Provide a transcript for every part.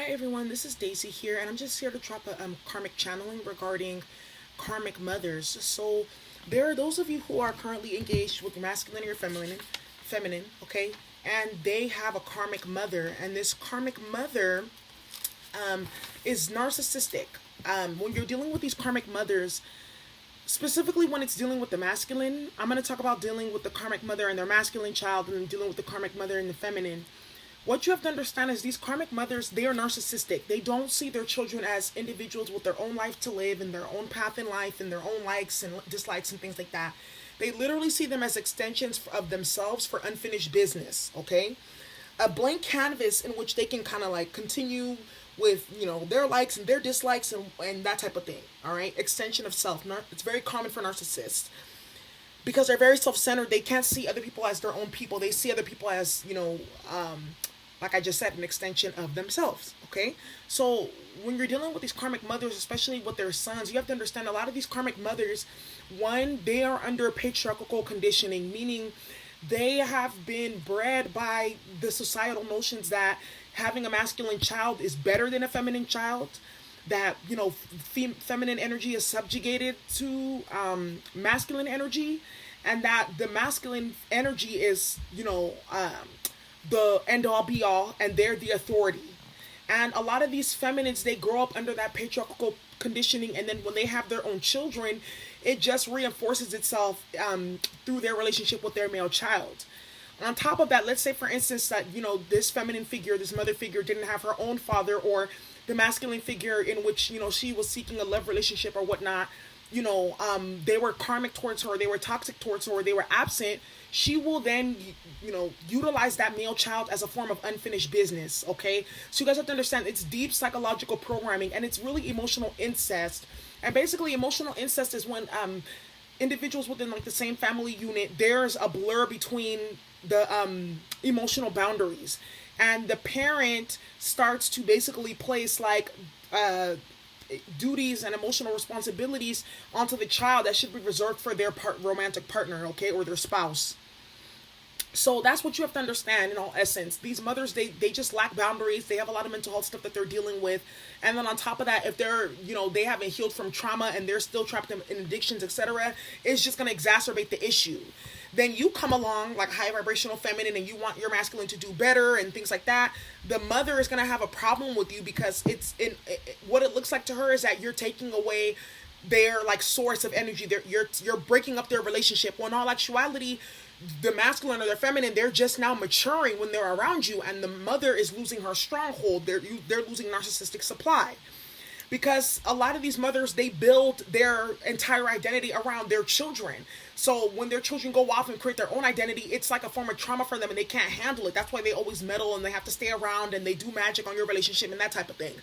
everyone, this is Daisy here, and I'm just here to drop a karmic channeling regarding karmic mothers. So, there are those of you who are currently engaged with masculine or feminine, okay, and they have a karmic mother, and this karmic mother is narcissistic. When you're dealing with these karmic mothers, specifically when it's dealing with the masculine, I'm going to talk about dealing with the karmic mother and their masculine child, and then dealing with the karmic mother and the feminine. What you have to understand is these karmic mothers, they are narcissistic. They don't see their children as individuals with their own life to live and their own path in life and their own likes and dislikes and things like that. They literally see them as extensions of themselves for unfinished business, okay? A blank canvas in which they can kind of like continue with, their likes and their dislikes and that type of thing, all right? Extension of self. It's very common for narcissists. Because they're very self-centered, they can't see other people as their own people. They see other people as, like I just said, an extension of themselves, okay? So when you're dealing with these karmic mothers, especially with their sons, you have to understand a lot of these karmic mothers, one, they are under patriarchal conditioning, meaning they have been bred by the societal notions that having a masculine child is better than a feminine child, that, feminine energy is subjugated to masculine energy, and that the masculine energy is, the end all be all, and they're the authority. And a lot of these feminines, they grow up under that patriarchal conditioning, and then when they have their own children, it just reinforces itself through their relationship with their male child. On top of that, let's say for instance that, this feminine figure, this mother figure didn't have her own father, or the masculine figure in which, she was seeking a love relationship or whatnot, they were karmic towards her, they were toxic towards her, or they were absent. She will then, utilize that male child as a form of unfinished business, okay? So you guys have to understand, it's deep psychological programming, and it's really emotional incest. And basically, emotional incest is when individuals within like the same family unit, there's a blur between the emotional boundaries, and the parent starts to basically place like duties and emotional responsibilities onto the child that should be reserved for their romantic partner, okay, or their spouse. So that's what you have to understand in all essence. These mothers, they just lack boundaries. They have a lot of mental health stuff that they're dealing with. And then on top of that, if they're, they haven't healed from trauma and they're still trapped in addictions, etc., it's just going to exacerbate the issue. Then you come along like high vibrational feminine and you want your masculine to do better and things like that. The mother is going to have a problem with you because what it looks like to her is that you're taking away their like source of energy. You're breaking up their relationship, when in all actuality, the masculine or the feminine, they're just now maturing when they're around you, and the mother is losing her stronghold. They're losing narcissistic supply. Because a lot of these mothers, they build their entire identity around their children. So when their children go off and create their own identity, it's like a form of trauma for them and they can't handle it. That's why they always meddle and they have to stay around and they do magic on your relationship and that type of thing.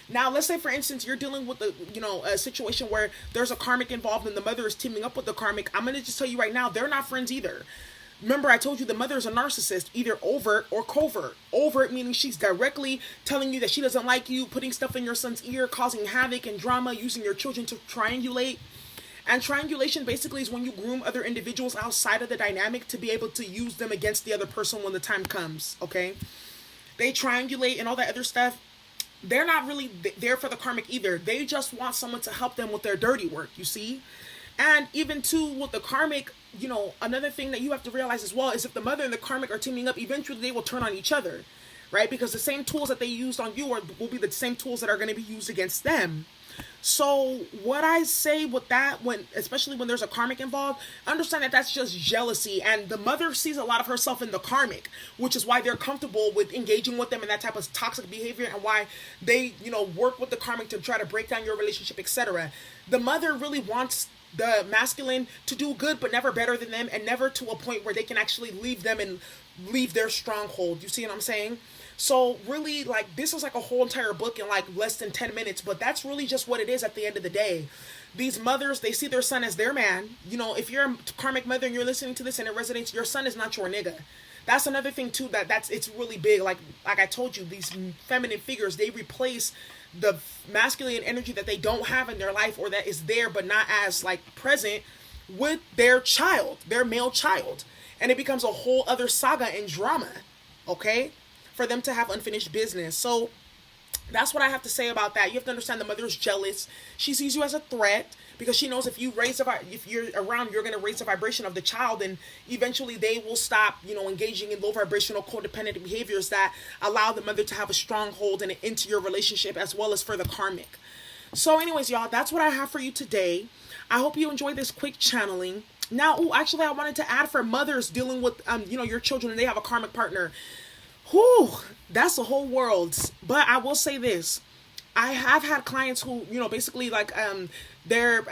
Now, let's say, for instance, you're dealing with a situation where there's a karmic involved and the mother is teaming up with the karmic. I'm going to just tell you right now, they're not friends either. Remember, I told you the mother is a narcissist, either overt or covert. Overt meaning she's directly telling you that she doesn't like you, putting stuff in your son's ear, causing havoc and drama, using your children to triangulate. And triangulation basically is when you groom other individuals outside of the dynamic to be able to use them against the other person when the time comes, okay? They triangulate and all that other stuff. They're not really there for the karmic either. They just want someone to help them with their dirty work, you see? And even too, with the karmic, another thing that you have to realize as well is if the mother and the karmic are teaming up, eventually they will turn on each other, right? Because the same tools that they used on you will be the same tools that are going to be used against them. So what I say with that, especially when there's a karmic involved, understand that that's just jealousy, and the mother sees a lot of herself in the karmic, which is why they're comfortable with engaging with them in that type of toxic behavior, and why they, work with the karmic to try to break down your relationship, etc. The mother really wants the masculine to do good, but never better than them, and never to a point where they can actually leave them and leave their stronghold. You see what I'm saying? So really, like, this is like a whole entire book in like less than 10 minutes, but that's really just what it is at the end of the day. These mothers, they see their son as their man. If you're a karmic mother and you're listening to this and it resonates, your son is not your nigga. That's another thing too, it's really big. Like I told you, these feminine figures, they replace the masculine energy that they don't have in their life, or that is there but not as like present, with their child, their male child. And it becomes a whole other saga and drama, okay, for them to have unfinished business. So That's what I have to say about that. You have to understand the mother is jealous. She sees you as a threat because she knows if you're around, you're going to raise the vibration of the child, and eventually they will stop, engaging in low vibrational codependent behaviors that allow the mother to have a strong hold and into your relationship as well as for the karmic. So anyways, y'all, that's what I have for you today. I hope you enjoyed this quick channeling. Now, actually, I wanted to add for mothers dealing with, your children and they have a karmic partner. Whew, that's a whole world. But I will say this. I have had clients who, basically like their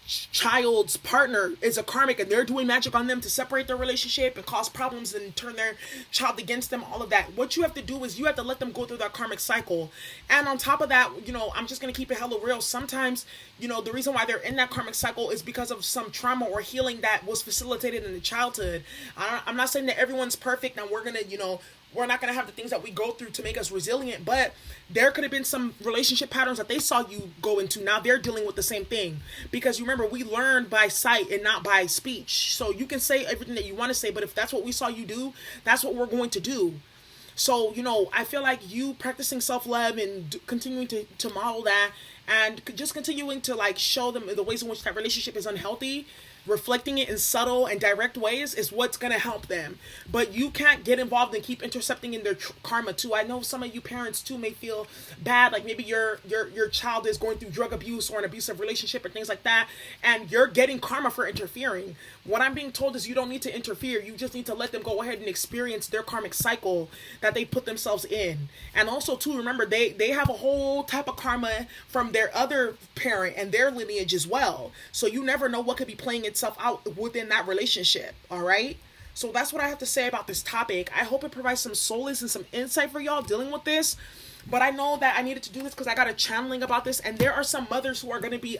child's partner is a karmic and they're doing magic on them to separate their relationship and cause problems and turn their child against them, all of that. What you have to do is you have to let them go through that karmic cycle. And on top of that, I'm just going to keep it hella real. Sometimes, the reason why they're in that karmic cycle is because of some trauma or healing that was facilitated in the childhood. I'm not saying that everyone's perfect and we're going to, we're not going to have the things that we go through to make us resilient, but there could have been some relationship patterns that they saw you go into. Now they're dealing with the same thing, because you remember, we learn by sight and not by speech. So you can say everything that you want to say, but if that's what we saw you do, that's what we're going to do. So, I feel like you practicing self-love and continuing to model that and just continuing to like show them the ways in which that relationship is unhealthy, reflecting it in subtle and direct ways is what's going to help them. But you can't get involved and keep intercepting in their karma too. I know some of you parents too may feel bad, like maybe your child is going through drug abuse or an abusive relationship or things like that, and you're getting karma for interfering. What I'm being told is you don't need to interfere. You just need to let them go ahead and experience their karmic cycle that they put themselves in. And also too, remember, they have a whole type of karma from their other parent and their lineage as well. So you never know what could be playing itself out within that relationship. All right. So that's what I have to say about this topic. I hope it provides some solace and some insight for y'all dealing with this. But I know that I needed to do this because I got a channeling about this, and there are some mothers who are going to be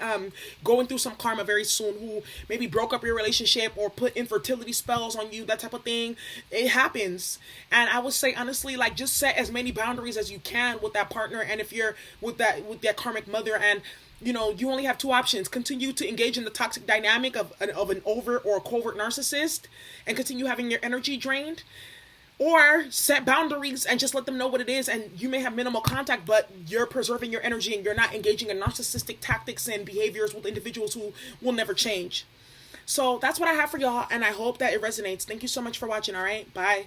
going through some karma very soon, who maybe broke up your relationship or put infertility spells on you, that type of thing. It happens. And I would say honestly, like, just set as many boundaries as you can with that partner, and if you're with that karmic mother, and you only have two options: continue to engage in the toxic dynamic of an overt or a covert narcissist and continue having your energy drained, or set boundaries and just let them know what it is, and you may have minimal contact, but you're preserving your energy and you're not engaging in narcissistic tactics and behaviors with individuals who will never change. So that's what I have for y'all, and I hope that it resonates. Thank you so much for watching. All right, bye.